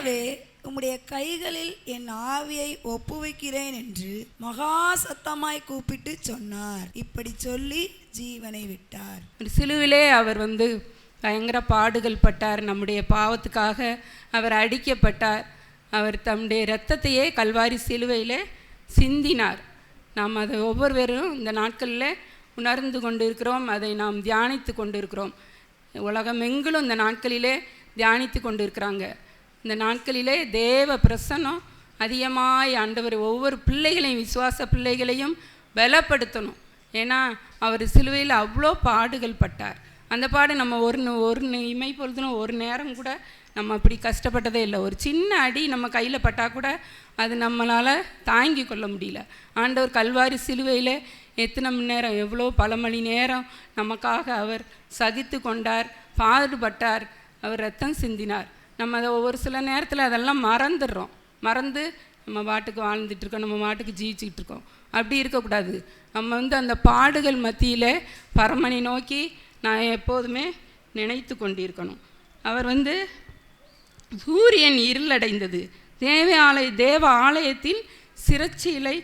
பிதாவே, உம்முடைய கைகளில் என் ஆவியை ஒப்புவிக்கிறேன் என்று மகா சத்தமாய் கூப்பிட்டு சொன்னார். இப்படி சொல்லி ஜீவனை விட்டார். சிலுவிலே அவர் பயங்கர பாடுகள் பட்டார். நம்முடைய பாவத்துக்காக அவர் அடிக்கப்பட்டார். அவர் தம்முடைய இரத்தத்தையே கல்வாரி சிலுவையில் சிந்தினார். நாம் அதை ஒவ்வொருவரும் இந்த நாட்களில் உணர்ந்து கொண்டு இருக்கிறோம். அதை நாம் தியானித்து கொண்டு இருக்கிறோம். உலகமெங்கிலும் இந்த நாட்களிலே தியானித்து கொண்டு இருக்கிறாங்க. இந்த நாட்களிலே தேவ பிரசன்னம் அதிகமாய் ஆண்டவர் ஒவ்வொரு பிள்ளைகளையும், விசுவாச பிள்ளைகளையும் பலப்படுத்தணும். ஏன்னா அவர் சிலுவையில் அவ்வளோ பாடுகள் பட்டார். அந்த பாடு நம்ம ஒரு இமை பொழுதுனும் ஒரு நேரம் கூட நம்ம அப்படி கஷ்டப்பட்டதே இல்லை. ஒரு சின்ன அடி நம்ம கையில் பட்டால் கூட அது நம்மளால் தாங்கி கொள்ள முடியல. ஆண்டவர் கல்வாரி சிலுவையில் எத்தனை மணி நேரம், எவ்வளோ பல மணி நேரம் நமக்காக அவர் சகித்து கொண்டார், பாடுபட்டார், அவர் ரத்தம் சிந்தினார். நம்ம அதை ஒவ்வொரு சில நேரத்தில் அதெல்லாம் மறந்துடுறோம். மறந்து நம்ம பாட்டுக்கு வாழ்ந்துட்டுருக்கோம், நம்ம பாட்டுக்கு ஜீவிச்சுக்கிட்டு இருக்கோம். அப்படி இருக்கக்கூடாது. நம்ம அந்த பாடுகள் மத்தியில் பரமனை நோக்கி நான் எப்போதுமே நினைத்து கொண்டிருக்கணும். அவர் சூரியன் இருளடைந்தது, தேவ ஆலயத்தின் சிறைச்சீலை,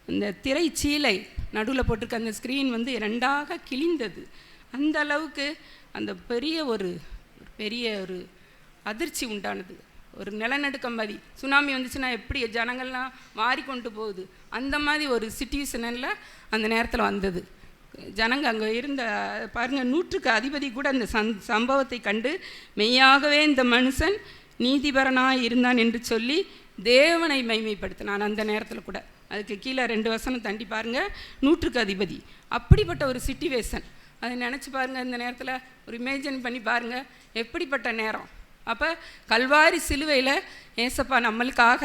இந்த திரைச்சீலை நடுவில் போட்டிருக்க அந்த ஸ்க்ரீன் ரெண்டாக கிழிந்தது. அந்த அளவுக்கு அந்த பெரிய ஒரு அதிர்ச்சி உண்டானது. ஒரு நிலநடுக்கம் மாதிரி, சுனாமி வந்துச்சுன்னா எப்படி ஜனங்கள்லாம் மாறிக்கொண்டு போகுது, அந்த மாதிரி ஒரு சிச்சுவேஷனில் அந்த நேரத்தில் வந்தது. ஜனங்க அங்கே இருந்த பாருங்கள், 100க்கு அதிபதி கூட அந்த சம்பவத்தை கண்டு மெய்யாகவே இந்த மனுஷன் நீதிபரனாக இருந்தான் என்று சொல்லி தேவனை மைமைப்படுத்தினான். அந்த நேரத்தில் கூட அதுக்கு கீழே 2 வசனம் தண்டி பாருங்கள், 100க்கு அதிபதி. அப்படிப்பட்ட ஒரு சிச்சுவேஷன். அதை நினச்சி பாருங்கள். இந்த நேரத்தில் ஒரு இமேஜின் பண்ணி பாருங்கள், எப்படிப்பட்ட நேரம். அப்போ கல்வாரி சிலுவையில் ஏசப்பா நம்மளுக்காக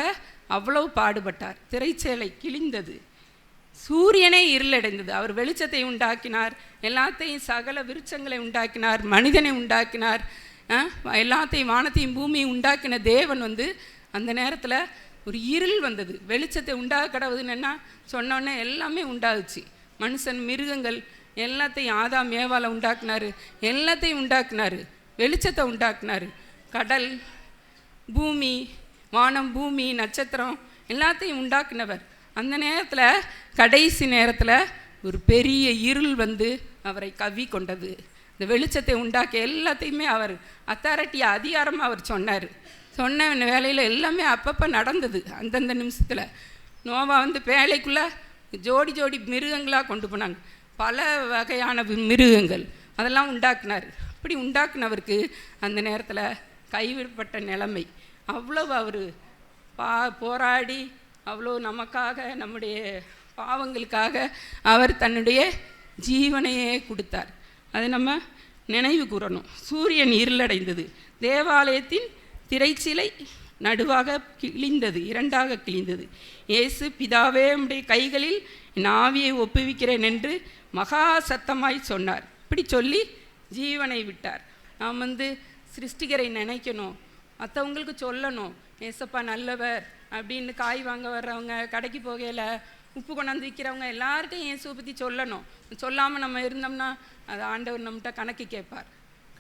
அவ்வளவு பாடுபட்டார். திரைச்சேலை கிழிந்தது, சூரியனே இருளடைந்தது. அவர் வெளிச்சத்தை உண்டாக்கினார், எல்லாத்தையும் சகல விருட்சங்களை உண்டாக்கினார், மனிதனை உண்டாக்கினார், எல்லாத்தையும் வானத்தையும் பூமியை உண்டாக்கின தேவன் அந்த நேரத்தில் ஒரு இருள் வந்தது. வெளிச்சத்தை உண்டாக கடவுதுன்னா சொன்னோன்னே எல்லாமே உண்டாகுச்சு. மனுஷன், மிருகங்கள் எல்லாத்தையும் ஆதாம் ஏவால உண்டாக்குனார், எல்லாத்தையும் உண்டாக்குனார், வெளிச்சத்தை உண்டாக்குனார். கடல், பூமி, வானம், பூமி, நட்சத்திரம் எல்லாத்தையும் உண்டாக்குனவர். அந்த நேரத்தில், கடைசி நேரத்தில் ஒரு பெரிய இருள் அவரை கவ்வி கொண்டது. இந்த வெளிச்சத்தை உண்டாக்கி எல்லாத்தையுமே அவர் அத்தாரிட்டியாக, அதிகாரமாக அவர் சொன்னார். சொன்ன வேலையில் எல்லாமே அப்பப்போ நடந்தது. அந்தந்த நிமிஷத்தில் நோவா வேலைக்குள்ளே ஜோடி ஜோடி மிருகங்களாக கொண்டு போனாங்க. பல வகையான மிருகங்கள் அதெல்லாம் உண்டாக்குனார். அப்படி உண்டாக்குனவருக்கு அந்த நேரத்தில் கைவிடப்பட்ட நிலைமை. அவ்வளவு அவர் போராடி, அவ்வளோ நமக்காக, நம்முடைய பாவங்களுக்காக அவர் தன்னுடைய ஜீவனையே கொடுத்தார். அதை நம்ம நினைவு கூறணும். சூரியன் இருளடைந்தது, தேவாலயத்தின் திரைச்சிலை நடுவாக கிழிந்தது, 2ஆக கிழிந்தது. இயேசு, பிதாவே, உம்முடைய கைகளில் என் ஆவியை ஒப்புவிக்கிறேன் என்று மகா சத்தமாய் சொன்னார். இப்படி சொல்லி ஜீவனை விட்டார். நாம் சிருஷ்டிகரை நினைக்கணும், மற்றவங்களுக்கு சொல்லணும், ஏசப்பா நல்லவர் அப்படின்னு. காய் வாங்க வர்றவங்க, கடைக்கு போகையில் உப்பு கொண்டாந்து விற்கிறவங்க எல்லார்ட்டையும் இயேசுவை பற்றி சொல்லணும். சொல்லாமல் நம்ம இருந்தோம்னா அது ஆண்டவர் நம்மகிட்ட கணக்கு கேட்பார்.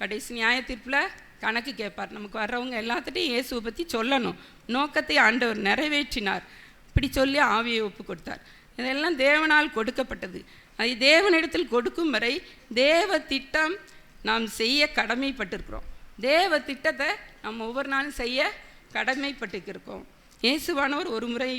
கடைசி நியாய தீர்ப்பில் கணக்கு கேட்பார். நமக்கு வர்றவங்க எல்லாத்துட்டையும் இயேசுவை பற்றி சொல்லணும். நோக்கத்தை ஆண்டவர் நிறைவேற்றினார். இப்படி சொல்லி ஆவியை ஒப்பு கொடுத்தார். இதெல்லாம் தேவனால் கொடுக்கப்பட்டது. அது தேவனிடத்தில் கொடுக்கும் வரை தேவ திட்டம் நாம் செய்ய கடமைப்பட்டிருக்கிறோம். தேவ திட்டத்தை நம்ம ஒவ்வொரு நாளும் செய்ய கடமைப்பட்டிருக்கோம். இயேசுவானவர் ஒரு முறை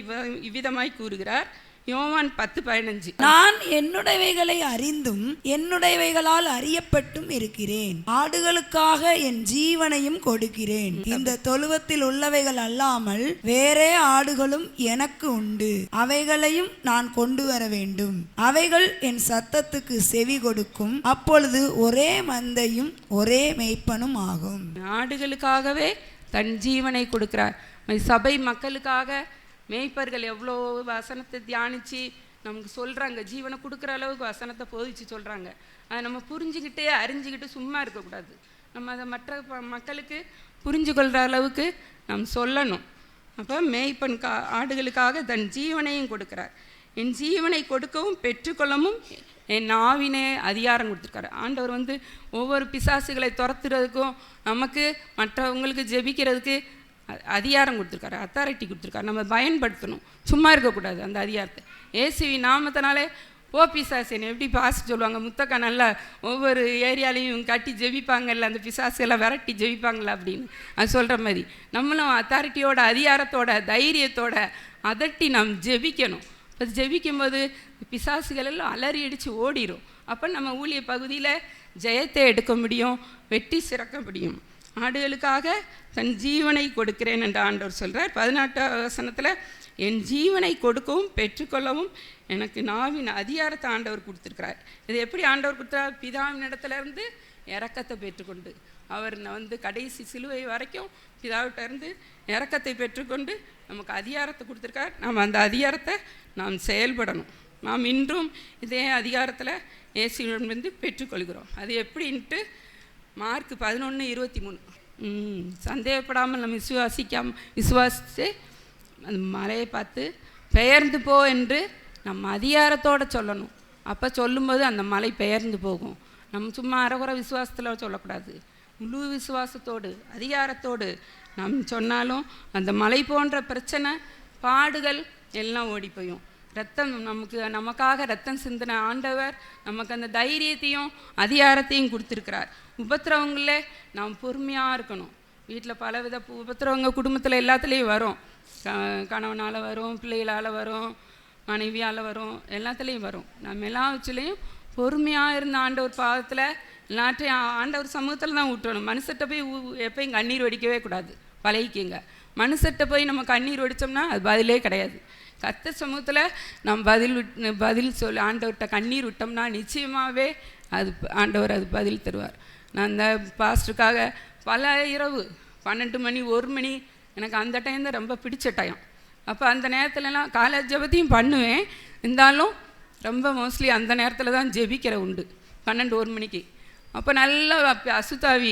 இவ்விதமாய் கூறுகிறார். யோவான் 10:15, நான் என்னுடையவைகளை அறிந்தும் என்னுடையவைகளால் அறியப்பட்டும் இருக்கிறேன். ஆடுகளுக்காக என் ஜீவனையும் கொடுக்கிறேன். இந்த தொழுவத்தில் உள்ளவைகள் அல்லாமல் வேறே ஆடுகளும் எனக்கு உண்டு. அவைகளையும் நான் கொண்டு வர வேண்டும். அவைகள் என் சத்தத்துக்கு செவி கொடுக்கும். அப்பொழுது ஒரே மந்தையும் ஒரே மேய்ப்பனும் ஆகும். ஆடுகளுக்காகவே தன் ஜீவனை கொடுக்கிறார். சபை மக்களுக்காக மேய்ப்பர்கள் எவ்வளோ வசனத்தை தியானித்து நமக்கு சொல்கிறாங்க. ஜீவனை கொடுக்குற அளவுக்கு வசனத்தை போதிச்சு சொல்கிறாங்க. அதை நம்ம புரிஞ்சுக்கிட்டு அறிஞ்சிக்கிட்டு சும்மா இருக்கக்கூடாது. நம்ம அதை மற்ற மக்களுக்கு புரிஞ்சு கொள்கிற அளவுக்கு நாம் சொல்லணும். அப்போ மேய்ப்பன் ஆடுகளுக்காக தன் ஜீவனையும் கொடுக்குறார். என் ஜீவனை கொடுக்கவும் பெற்றுக்கொள்ளவும் என் ஆவினே அதிகாரம் கொடுத்துருக்காரு. ஆண்டவர் ஒவ்வொரு பிசாசுகளை துரத்துறதுக்கும், நமக்கு மற்றவங்களுக்கு ஜெபிக்கிறதுக்கு அதிகாரம் கொடுத்துருக்காரு, அத்தாரிட்டி கொடுத்துருக்காரு. நம்ம பயன்படுத்தணும், சும்மா இருக்கக்கூடாது அந்த அதிகாரத்தை. இயேசுவின் நாமத்தினாலே போ பிசாசு எப்படி பாச சொல்லுவாங்க. முத்தக்கா நல்லா ஒவ்வொரு ஏரியாலையும் கட்டி ஜெபிப்பாங்கல்ல, அந்த பிசாசுகளை விரட்டி ஜெபிப்பாங்கள்ல அப்படின்னு அது சொல்கிற மாதிரி நம்மளும் அத்தாரிட்டியோட அதிகாரத்தோட தைரியத்தோட அதட்டி நாம் ஜெபிக்கணும். இப்போ ஜெபிக்கும்போது பிசாசுகள் எல்லாம் அலறி அடித்து ஓடிடும். அப்போ நம்ம ஊழிய பகுதியில் ஜெயத்தை எடுக்க முடியும், வெற்றி சிறக்க முடியும். ஆடுகளுக்காக தன் ஜீவனை கொடுக்கிறேன் என்று ஆண்டவர் சொல்கிறார். 18ஆம் வசனத்தில் என் ஜீவனை கொடுக்கவும் பெற்றுக்கொள்ளவும் எனக்கு நாவின் அதிகாரத்தை ஆண்டவர் கொடுத்துருக்கிறார். இது எப்படி ஆண்டவர் கொடுத்தார்? பிதாவின் இடத்துலேருந்து இரக்கத்தை பெற்றுக்கொண்டு அவர் கடைசி சிலுவை வரைக்கும் பிதாவிட்டிருந்து இரக்கத்தை பெற்றுக்கொண்டு நமக்கு அதிகாரத்தை கொடுத்துருக்கார். நாம் அந்த அதிகாரத்தை நாம் செயல்படணும். நாம் இன்றும் இதே அதிகாரத்தில் இயேசுவிடமிருந்து பெற்றுக்கொள்கிறோம். அது எப்படின்ட்டு மார்க் 11:23 சந்தேகப்படாமல் நம்ம விசுவாசித்து அந்த மலையை பார்த்து பெயர்ந்து போ என்று நம்ம அதிகாரத்தோடு சொல்லணும். அப்போ சொல்லும்போது அந்த மலை பெயர்ந்து போகும். நம்ம சும்மா அறகுறை விசுவாசத்தில் சொல்லக்கூடாது, முழு விசுவாசத்தோடு அதிகாரத்தோடு நாம் சொன்னாலும் அந்த மலை போன்ற பிரச்சனை பாடுகள் எல்லாம் ஓடி போயும். ரத்தம் நமக்காக ரத்தம் சிந்தின ஆண்டவர் நமக்கு அந்த தைரியத்தையும் அதிகாரத்தையும் கொடுத்துருக்கிறார். உபத்திரவங்களே நாம் பொறுமையாக இருக்கணும். வீட்டில் பலவித உபத்திரவங்க குடும்பத்தில் எல்லாத்துலேயும் வரும். கணவனால் வரும், பிள்ளைகளால் வரும், மனைவியால் வரும், எல்லாத்துலேயும் வரும். நம்ம எல்லா வச்சுலேயும் பொறுமையாக இருந்த ஆண்டவர் பாதத்தில் எல்லாத்தையும் ஆண்டவர் சமூகத்தில் தான் ஊற்றணும். மனுஷர்கிட்ட போய் எப்போயும் கண்ணீர் வடிக்கவே கூடாது, பழகிக்குங்க. மனுஷர்கிட்ட போய் நம்ம கண்ணீர் வடித்தோம்னா அது பதிலே கிடையாது. கர்த்தர் சமூகத்தில் நம்ம பதில் சொல்லி ஆண்டவர்கிட்ட கண்ணீர் விட்டோம்னா நிச்சயமாகவே அது ஆண்டவர் அது பதில் தருவார். நான் அந்த பாஸ்டருக்காக பல இரவு 12 மணி 1 மணி எனக்கு அந்த டைம் தான் ரொம்ப பிடிச்ச டைம். அப்போ அந்த நேரத்துலலாம் காலேஜ் ஜெபத்தையும் பண்ணுவேன், இருந்தாலும் ரொம்ப மோஸ்ட்லி அந்த நேரத்தில் தான் ஜெபிக்கிற உண்டு 12-1 மணிக்கு. அப்போ நல்லா அசுத்தாவி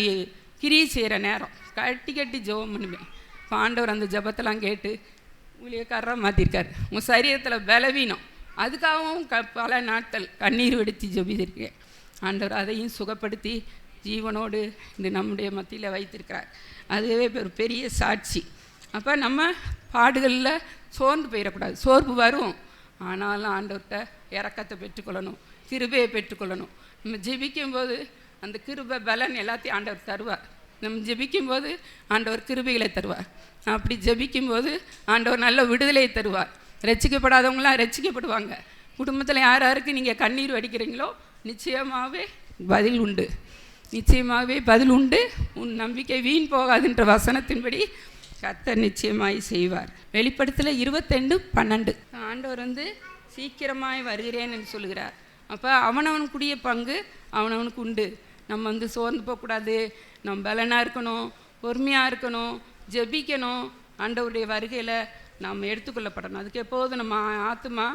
கிரியை செய்கிற நேரம் கட்டி ஜெபம் பண்ணுவேன். இப்போ ஆண்டவர் அந்த ஜெபத்தெல்லாம் கேட்டு ஊழியக்காரராக மாற்றிருக்காரு. உங்கள் சரீரத்தில் பலவீனம், அதுக்காகவும் பல நாட்கள் கண்ணீர் வெடித்து ஜெபித்திருக்கேன். ஆண்டவர் அதையும் சுகப்படுத்தி ஜீவனோடு இந்த நம்முடைய மத்தியில் வைத்திருக்கிறார். அதுவே ஒரு பெரிய சாட்சி. அப்போ நம்ம பாடுகளில் சோர்ந்து போயிடக்கூடாது. சோர்வு வரும், ஆனாலும் ஆண்டவர்கிட்ட இரக்கத்தை பெற்றுக்கொள்ளணும், கிருபையை பெற்றுக்கொள்ளணும். நம்ம ஜெபிக்கும்போது அந்த கிருபை பலன் எல்லாத்தையும் ஆண்டவர் தருவார். நம்ம ஜெபிக்கும்போது ஆண்டவர் கிருபைகளை தருவார். அப்படி ஜெபிக்கும்போது ஆண்டவர் நல்ல விடுதலை தருவார். ரட்சிக்கப்படாதவங்களாம் ரட்சிக்கப்படுவாங்க. குடும்பத்தில் யார் யாருக்கு நீங்கள் கண்ணீர் வடிக்கிறீங்களோ நிச்சயமாகவே பதில் உண்டு, நிச்சயமாகவே பதில் உண்டு. உன் நம்பிக்கை வீண் போகாதுன்ற வசனத்தின்படி கர்த்தர் நிச்சயமாய் செய்வார். வெளிப்படுத்தல 22:12 ஆண்டவர் சீக்கிரமாய் வருகிறேன் என்று சொல்கிறார். அப்போ அவனவனுக்குரிய பங்கு அவனவனுக்கு உண்டு. நம்ம சோர்ந்து போகக்கூடாது, நம்ம பலனாக இருக்கணும், பொறுமையாக இருக்கணும், ஜெபிக்கணும். ஆண்டவருடைய வருகையில் நாம் எடுத்துக்கொள்ளப்படணும். அதுக்கு எப்போதும் நம்ம ஆத்மா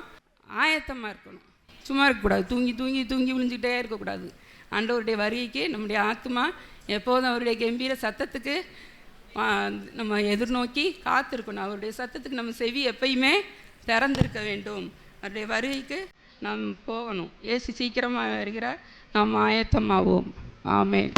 ஆயத்தமாக இருக்கணும், சும்மா இருக்கக்கூடாது, தூங்கி தூங்கி தூங்கி விழுந்துக்கிட்டே இருக்கக்கூடாது. ஆண்டவருடைய வருகைக்கு நம்முடைய ஆத்மா எப்போதும் அவருடைய கம்பீர சத்தத்துக்கு நம்ம எதிர்நோக்கி காத்திருக்கணும். அவருடைய சத்தத்துக்கு நம்ம செவி எப்பயுமே திறந்திருக்க வேண்டும். அவருடைய வருகைக்கு நாம் போகணும். இயேசு சீக்கிரமாக வருகிறார், நாம் ஆயத்தமாவோம். ஆமென்.